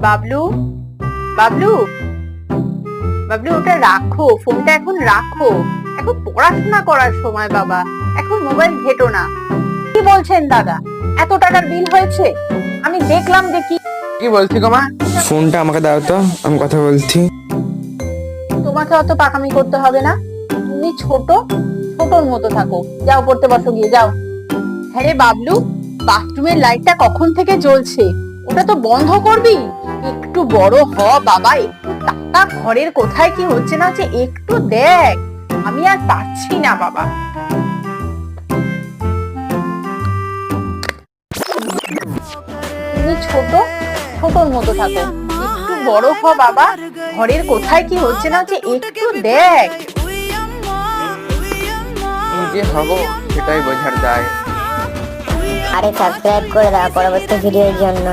বাবলু, বাবলু, বাবলু, ওটা রাখো, ফোনটা এখন রাখো। এখন পড়াশোনা করার সময় বাবা, এখন মোবাইল ঘেটো না। কি বলছেন দাদা? এত টাকার বিল হয়েছে? আমি দেখলাম যে কি কি বলছি গো মা? ফোনটা আমাকে দাও তো, আমি কথা বলছি। তোমাকে অত পাকামি করতে হবে না। তুমি ছোট, ছোটর মতো থাকো। যাও পড়তে বসো গিয়ে, যাও। হ্যাঁ রে বাবলু, বাথরুমের লাইটটা কখন থেকে জ্বলছে? ওটা তো বন্ধ করবি। একটু বড় হ বাবা, একটু টাকা ঘরের কোথায় কি হচ্ছে না হচ্ছে একটু দেখ। আমি আর পাচ্ছি না বাবা। তুমি ছোট, ছোটর মতো থাকো। একটু বড় হ বাবা, ঘরের কোথায় কি হচ্ছে না হচ্ছে একটু দেখ। কি যে হবো সেটাই বোঝার দায়। আরে সাবস্ক্রাইব করে দাও পরবর্তী ভিডিওর জন্য।